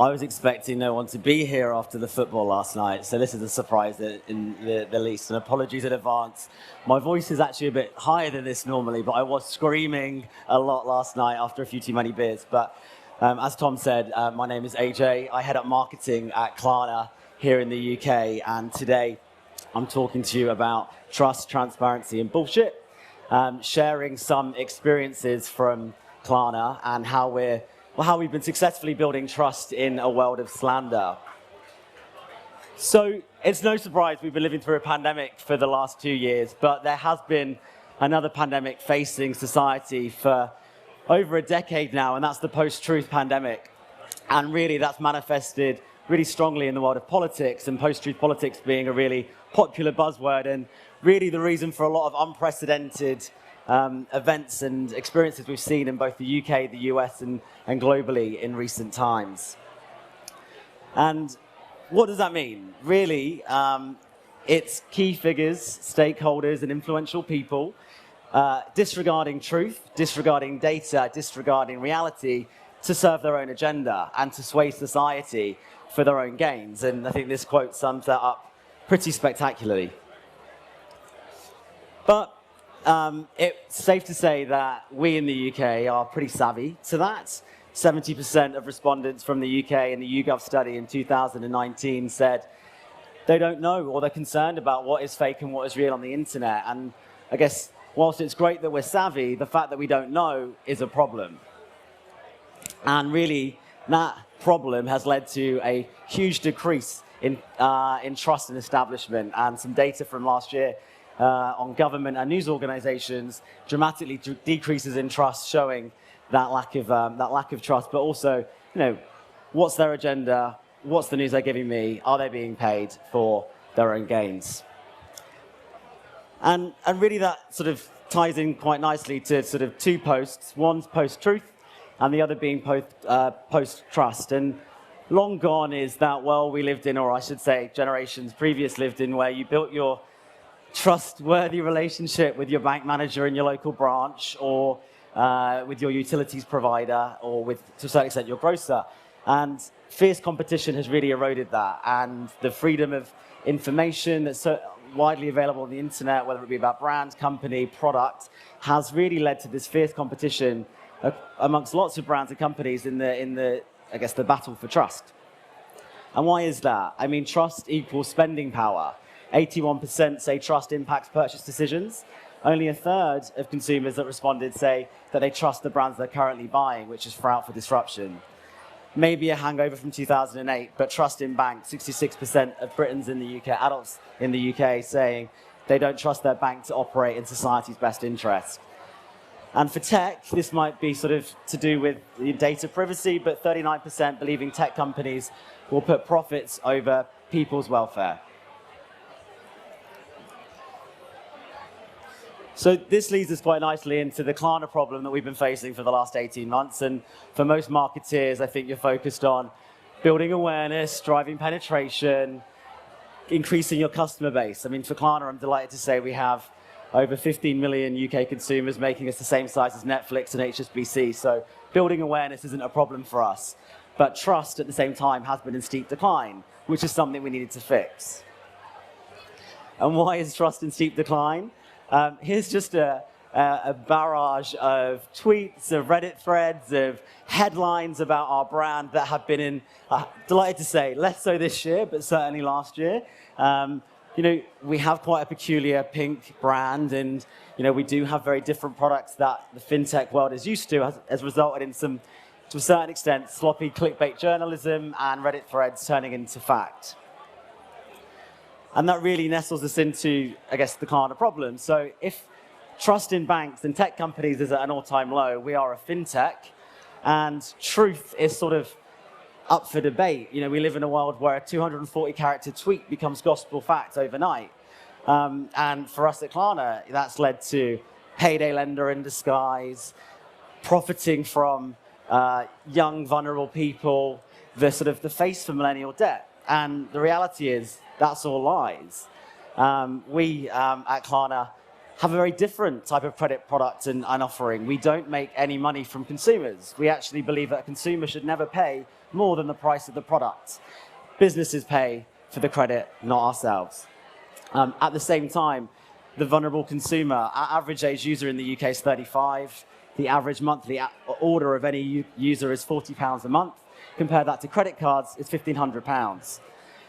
I was expecting no one to be here after the football last night, so this is a surprise in the least, and apologies in advance. My voice is actually a bit higher than this normally, but I was screaming a lot last night after a few too many beers. But as Tom said, my name is AJ. I head up marketing at Klarna here in the UK, and today I'm talking to you about trust, transparency, and bullshit, sharing some experiences from Klarna and how we've been successfully building trust in a world of slander. So it's no surprise we've been living through a pandemic for the last 2 years, but there has been another pandemic facing society for over a decade now, and that's the post-truth pandemic. And really that's manifested really strongly in the world of politics, and post-truth politics being a really popular buzzword, and really the reason for a lot of unprecedented events and experiences we've seen in both the UK, the US, and globally in recent times. And what does that mean? Really, it's key figures, stakeholders, and influential people disregarding truth, disregarding data, disregarding reality to serve their own agenda and to sway society for their own gains. And I think this quote sums that up pretty spectacularly. But it's safe to say that we in the UK are pretty savvy to that. 70% of respondents from the UK in the YouGov study in 2019 said they don't know, or they're concerned about what is fake and what is real on the internet. And I guess whilst it's great that we're savvy, the fact that we don't know is a problem. And really, that problem has led to a huge decrease in trust in establishment. And some data from last year on government and news organizations dramatically decreases in trust, showing that lack of trust. But also, what's their agenda? What's the news they're giving me? Are they being paid for their own gains? And really that sort of ties in quite nicely to sort of two posts. One's post-truth, and the other being post-trust. And long gone is that world we lived in, or I should say generations previous lived in, where you built your trustworthy relationship with your bank manager in your local branch, or with your utilities provider, or with, to a certain extent, your grocer. And fierce competition has really eroded that. And the freedom of information that's so widely available on the internet, whether it be about brand, company, product, has really led to this fierce competition amongst lots of brands and companies in the I guess, the battle for trust. And why is that? I mean, trust equals spending power. 81% say trust impacts purchase decisions. Only a third of consumers that responded say that they trust the brands they're currently buying, which is fraught for disruption. Maybe a hangover from 2008, but trust in banks, 66% of Britons in the UK, adults in the UK, saying they don't trust their bank to operate in society's best interest. And for tech, this might be sort of to do with data privacy, but 39% believing tech companies will put profits over people's welfare. So this leads us quite nicely into the Klarna problem that we've been facing for the last 18 months. And for most marketeers, I think you're focused on building awareness, driving penetration, increasing your customer base. I mean, for Klarna, I'm delighted to say we have over 15 million UK consumers, making us the same size as Netflix and HSBC. So building awareness isn't a problem for us. But trust at the same time has been in steep decline, which is something we needed to fix. And why is trust in steep decline? Here's just a barrage of tweets, of Reddit threads, of headlines about our brand that have been in, delighted to say, less so this year, but certainly last year. We have quite a peculiar pink brand, and we do have very different products that the fintech world is used to, has resulted in some, to a certain extent, sloppy clickbait journalism and Reddit threads turning into fact. And that really nestles us into, I guess, the Klarna problem. So if trust in banks and tech companies is at an all-time low, we are a fintech, and truth is sort of up for debate. We live in a world where a 240-character tweet becomes gospel fact overnight. And for us at Klarna, that's led to payday lender in disguise, profiting from young, vulnerable people, the face for millennial debt. And the reality is, that's all lies. We at Klarna have a very different type of credit product and offering. We don't make any money from consumers. We actually believe that a consumer should never pay more than the price of the product. Businesses pay for the credit, not ourselves. At the same time, the vulnerable consumer, our average age user in the UK is 35. The average monthly order of any user is £40 a month. Compare that to credit cards, it's £1,500.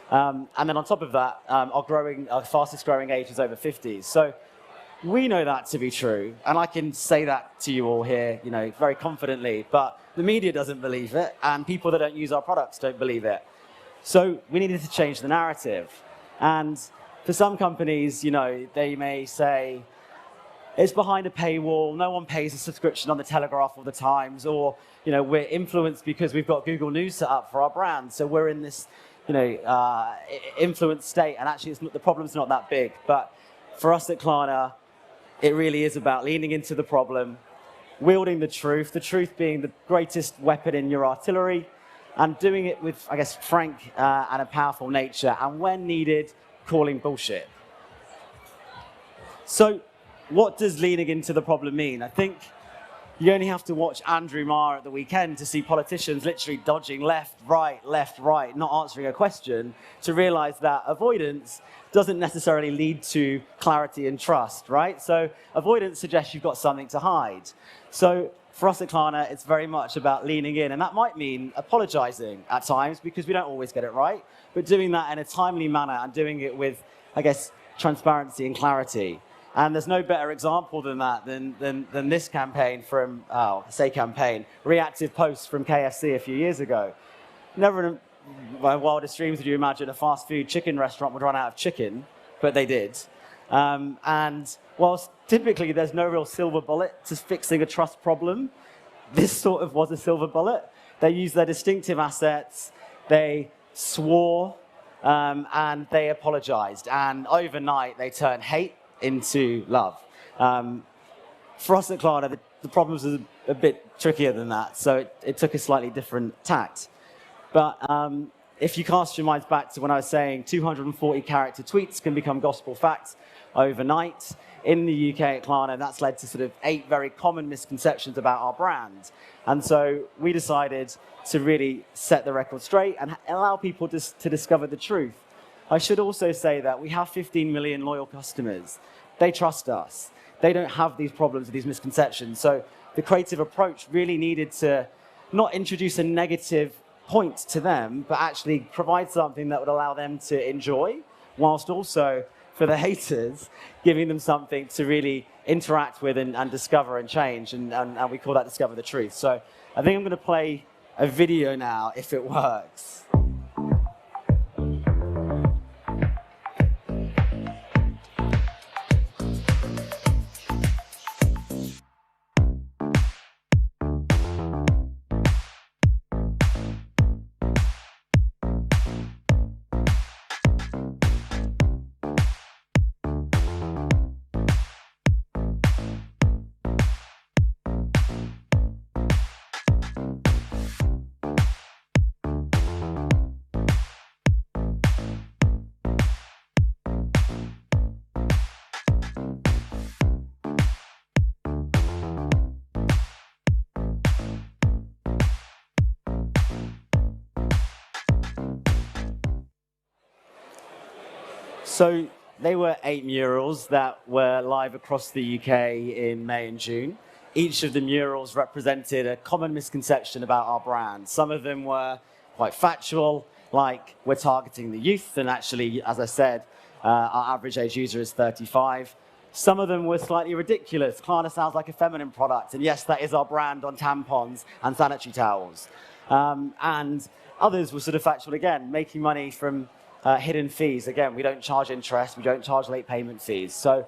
And then on top of that, our fastest growing age is over 50s. So we know that to be true, and I can say that to you all here, very confidently, but the media doesn't believe it, and people that don't use our products don't believe it. So we needed to change the narrative. And for some companies, they may say, it's behind a paywall, no one pays a subscription on the Telegraph or the Times, or we're influenced because we've got Google News set up for our brand, so we're in this influenced state, and actually the problem's not that big. But for us at Klarna, it really is about leaning into the problem, wielding the truth being the greatest weapon in your artillery, and doing it with, I guess, frank and a powerful nature, and when needed, calling bullshit. So what does leaning into the problem mean? I think you only have to watch Andrew Marr at the weekend to see politicians literally dodging left, right, not answering a question, to realize that avoidance doesn't necessarily lead to clarity and trust, right? So avoidance suggests you've got something to hide. So for us at Klarna, it's very much about leaning in, and that might mean apologizing at times because we don't always get it right, but doing that in a timely manner and doing it with, I guess, transparency and clarity. And there's no better example than that, than this campaign from, reactive posts from KFC a few years ago. Never in my wildest dreams would you imagine a fast food chicken restaurant would run out of chicken, but they did. And whilst typically there's no real silver bullet to fixing a trust problem, this sort of was a silver bullet. They used their distinctive assets, they swore, and they apologized. And overnight, they turned hate into love. For us at Klarna, the problems are a bit trickier than that, so it took a slightly different tact. But if you cast your minds back to when I was saying 240-character tweets can become gospel facts overnight, in the UK at Klarna, that's led to sort of 8 very common misconceptions about our brand. And so we decided to really set the record straight and allow people to discover the truth. I should also say that we have 15 million loyal customers. They trust us. They don't have these problems or these misconceptions. So the creative approach really needed to not introduce a negative point to them, but actually provide something that would allow them to enjoy, whilst also, for the haters, giving them something to really interact with and discover and change. And we call that Discover the Truth. So I think I'm going to play a video now, if it works. So they were 8 murals that were live across the UK in May and June. Each of the murals represented a common misconception about our brand. Some of them were quite factual, like we're targeting the youth, and actually, as I said, our average age user is 35. Some of them were slightly ridiculous. Klarna sounds like a feminine product, and yes, that is our brand on tampons and sanitary towels. And others were sort of factual again, making money from hidden fees. Again, we don't charge interest, we don't charge late payment fees. So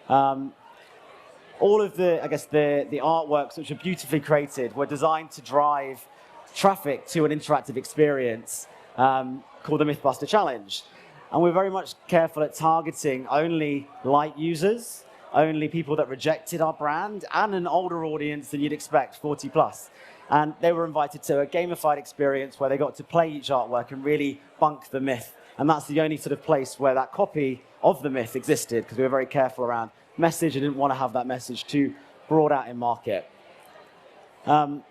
all of the, I guess, the artworks, which are beautifully created, were designed to drive traffic to an interactive experience called the Mythbuster Challenge. And we're very much careful at targeting only light users, only people that rejected our brand, and an older audience than you'd expect, 40 plus. And they were invited to a gamified experience where they got to play each artwork and really bunk the myth. And that's the only sort of place where that copy of the myth existed, because we were very careful around message and didn't want to have that message too broad out in market. And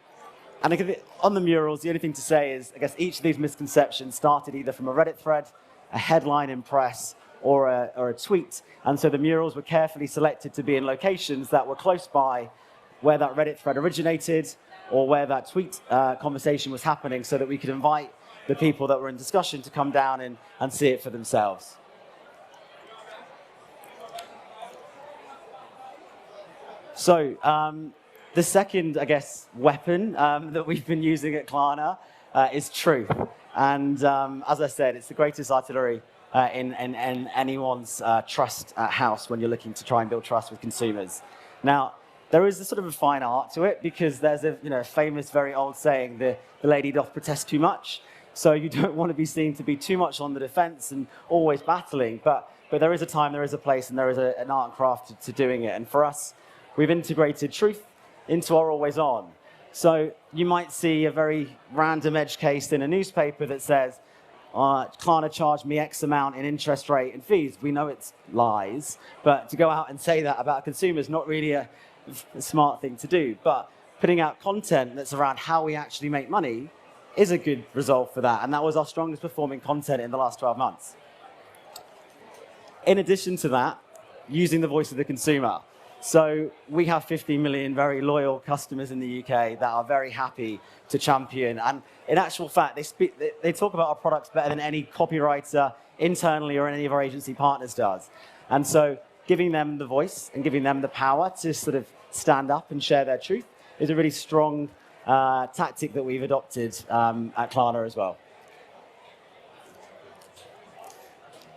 on the murals, the only thing to say is, I guess each of these misconceptions started either from a Reddit thread, a headline in press, or a tweet. And so the murals were carefully selected to be in locations that were close by where that Reddit thread originated or where that tweet conversation was happening, so that we could invite the people that were in discussion to come down and see it for themselves. So the second, I guess, weapon that we've been using at Klarna is truth. And as I said, it's the greatest artillery in anyone's trust house when you're looking to try and build trust with consumers. Now, there is a sort of a fine art to it, because there's a famous, very old saying, the lady doth protest too much. So you don't want to be seen to be too much on the defense and always battling. But there is a time, there is a place, and there is an art and craft to doing it. And for us, we've integrated truth into our always on. So you might see a very random edge case in a newspaper that says, Klarna charged me X amount in interest rate and fees. We know it's lies, but to go out and say that about a consumer is not really a smart thing to do. But putting out content that's around how we actually make money is a good result for that. And that was our strongest performing content in the last 12 months. In addition to that, using the voice of the consumer. So we have 50 million very loyal customers in the UK that are very happy to champion. And in actual fact, they talk about our products better than any copywriter internally or any of our agency partners does. And so giving them the voice and giving them the power to sort of stand up and share their truth is a really strong tactic that we've adopted at Klarna as well.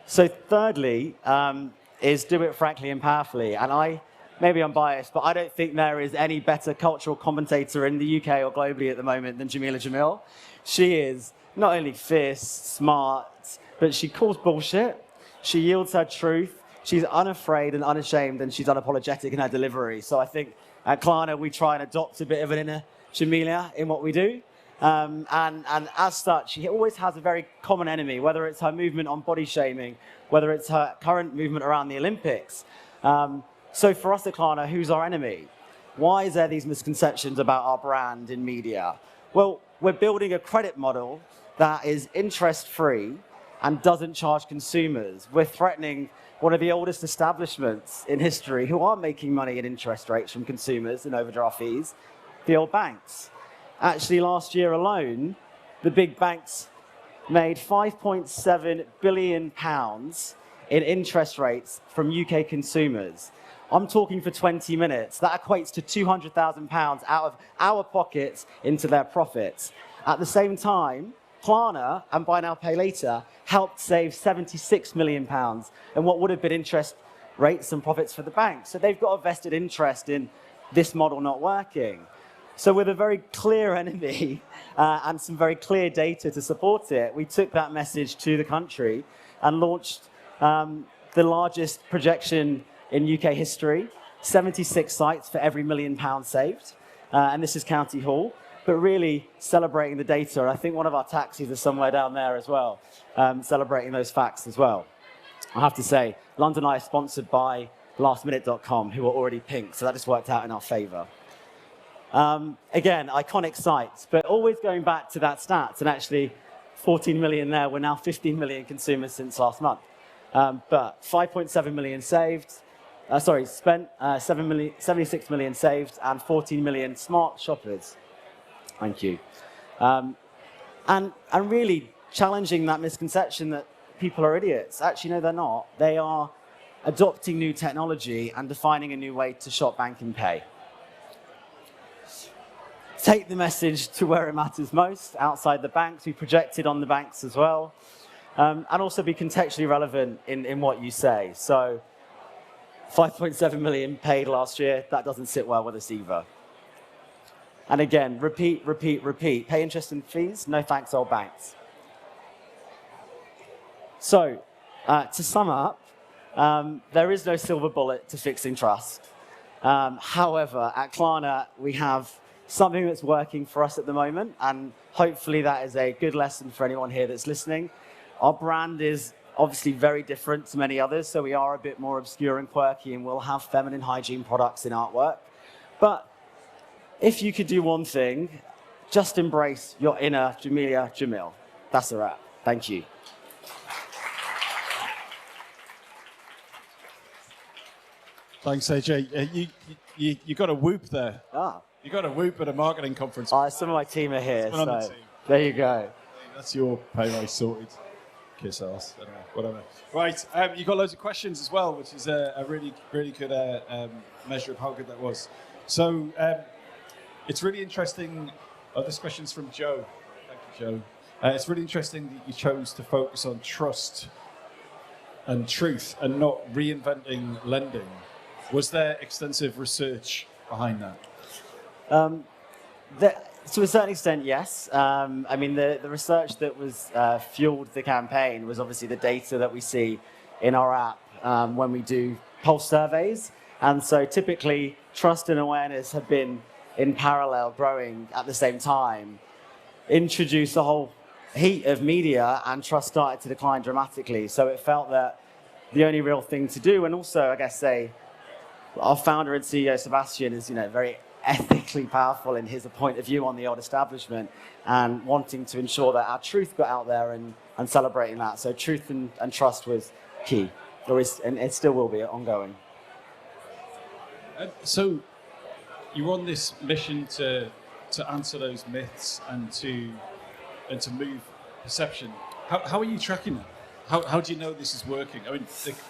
So thirdly is do it frankly and powerfully. And maybe I'm biased, but I don't think there is any better cultural commentator in the UK or globally at the moment than Jamila Jamil. She is not only fierce, smart, but she calls bullshit. She yields her truth. She's unafraid and unashamed, and she's unapologetic in her delivery. So I think at Klarna, we try and adopt a bit of an inner Jamila in what we do. And as such, she always has a very common enemy, whether it's her movement on body shaming, whether it's her current movement around the Olympics. So for us at Klarna, who's our enemy? Why is there these misconceptions about our brand in media? Well, we're building a credit model that is interest-free and doesn't charge consumers. We're threatening one of the oldest establishments in history who are making money in interest rates from consumers and overdraft fees, the old banks. Actually, last year alone, the big banks made £5.7 billion in interest rates from UK consumers. I'm talking for 20 minutes. That equates to £200,000 out of our pockets into their profits. At the same time, Klarna and Buy Now Pay Later helped save £76 million in what would have been interest rates and profits for the bank. So they've got a vested interest in this model not working. So with a very clear enemy and some very clear data to support it, we took that message to the country and launched the largest projection in UK history, 76 sites for every £1 million saved. And this is County Hall, but really celebrating the data. And I think one of our taxis is somewhere down there as well, celebrating those facts as well. I have to say, London Eye is sponsored by lastminute.com, who are already pink, so that just worked out in our favor. Again, iconic sites, but always going back to that stats, and actually 14 million there, we're now 15 million consumers since last month. But 5.7 million saved, spent, 76 million saved, and 14 million smart shoppers. Thank you. And really challenging that misconception that people are idiots. Actually, no, they're not. They are adopting new technology and defining a new way to shop, bank, and pay. Take the message to where it matters most, outside the banks. We project it on the banks as well. And also be contextually relevant in what you say. So 5.7 million paid last year. That doesn't sit well with us either. And again, repeat, repeat, repeat. Pay interest and fees? No thanks, old banks. So to sum up, there is no silver bullet to fixing trust. However, at Klarna, we have something that's working for us at the moment, and hopefully that is a good lesson for anyone here that's listening. Our brand is obviously very different to many others, so we are a bit more obscure and quirky, and we'll have feminine hygiene products in artwork. But if you could do one thing, just embrace your inner Jamelia Jamil. That's a wrap. Thank you. Thanks, AJ. You got a whoop there. Ah. You got a whoop at a marketing conference. Some of my team are here, so the team. There you go. That's your pay rise sorted. Kiss ass. I don't know, whatever. Right, you got loads of questions as well, which is a really, really good measure of how good that was. So it's really interesting. Oh, this question's from Joe. Thank you, Joe. It's really interesting that you chose to focus on trust and truth and not reinventing lending. Was there extensive research behind that? To a certain extent, yes. I mean, the research that was fueled the campaign was obviously the data that we see in our app when we do pulse surveys. And so typically, trust and awareness have been in parallel growing at the same time. Introduced a whole heat of media, and trust started to decline dramatically. So it felt that the only real thing to do, and also, I guess, our founder and CEO, Sebastian, is very ethically powerful in his point of view on the old establishment, and wanting to ensure that our truth got out there and celebrating that. So truth and trust was key, and it still will be ongoing. So you're on this mission to answer those myths and to move perception. How are you tracking it? How do you know this is working? I mean,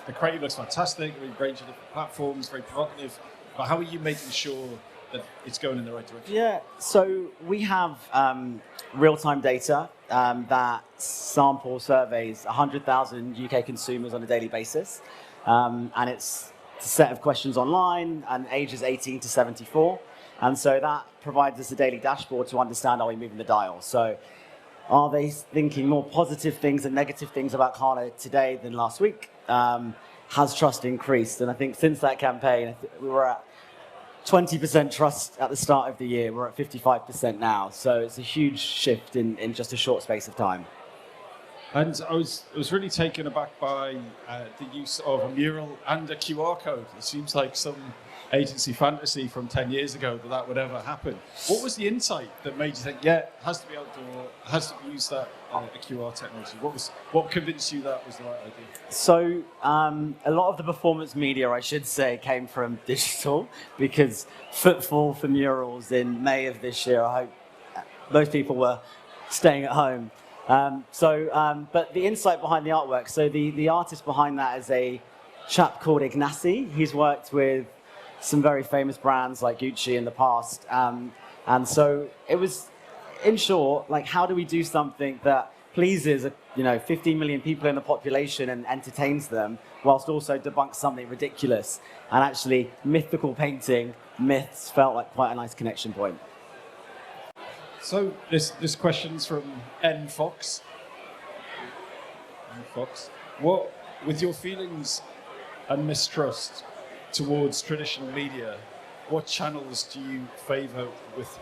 the creative looks fantastic. I mean, range of different platforms, very provocative. But how are you making sure that it's going in the right direction? Yeah, so we have real-time data that sample surveys 100,000 UK consumers on a daily basis. And it's a set of questions online and ages 18 to 74. And so that provides us a daily dashboard to understand, are we moving the dial? So are they thinking more positive things and negative things about Klarna today than last week? Has trust increased? And I think since that campaign, we were at 20% trust at the start of the year. We're at 55% now. So it's a huge shift in just a short space of time. And I was really taken aback by the use of a mural and a QR code. It seems like some agency fantasy from 10 years ago that would ever happen. What was the insight that made you think, yeah, it has to be outdoor, it has to use that QR technology? What convinced you that was the right idea? So a lot of the performance media, I should say, came from digital, because footfall for murals in May of this year, I hope most people were staying at home. But the insight behind the artwork, so the artist behind that is a chap called Ignacy. He's worked with some very famous brands like Gucci in the past. And so it was, in short, like, how do we do something that pleases 15 million people in the population and entertains them, whilst also debunks something ridiculous? And actually, mythical painting, myths felt like quite a nice connection point. So this question's from N Fox. What, with your feelings and mistrust towards traditional media, what channels do you favour with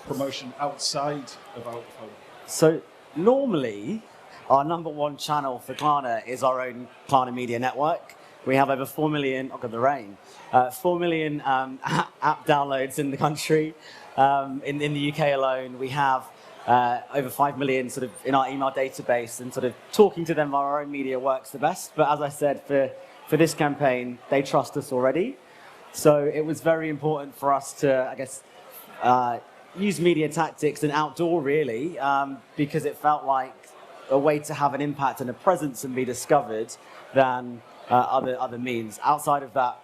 promotion outside of out of home? So normally, our number one channel for Klarna is our own Klarna Media Network. We have over 4 million, 4 million app downloads in the country. In the UK alone, we have over 5 million sort of in our email database, and sort of talking to them via our own media works the best. But as I said, for this campaign, they trust us already. So it was very important for us to, I guess, use media tactics and outdoor, really, because it felt like a way to have an impact and a presence and be discovered than other means. Outside of that,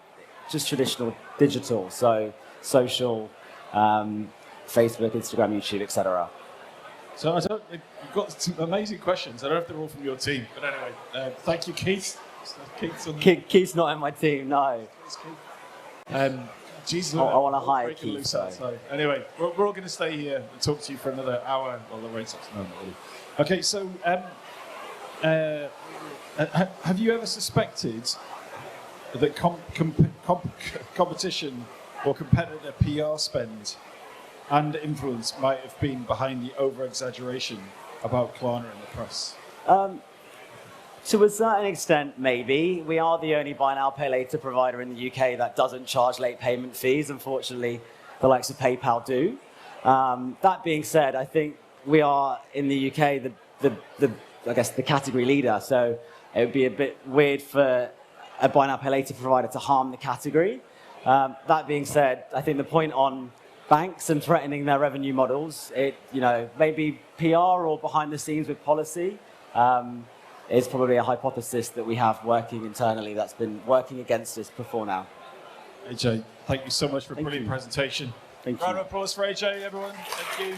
just traditional digital, so social, Facebook, Instagram, YouTube, etc. So you've got some amazing questions. I don't know if they're all from your team, but anyway, thank you, Keith. Keith's not in my team, no. Jesus, I want to hire Keith. So anyway, we're all going to stay here and talk to you for another hour while the race ups. No, not really. Okay, so have you ever suspected that competition or competitor PR spend and influence might have been behind the over-exaggeration about Klarna in the press? To a certain extent, maybe. We are the only buy now, pay later provider in the UK that doesn't charge late payment fees. Unfortunately, the likes of PayPal do. That being said, I think we are in the UK the category leader. So it would be a bit weird for a buy now, pay later provider to harm the category. That being said, I think the point on banks and threatening their revenue models, maybe PR or behind the scenes with policy. Is probably a hypothesis that we have working internally that's been working against us before now. AJ, thank you so much for a brilliant presentation. Thank you. Round of applause for AJ, everyone. Thank you.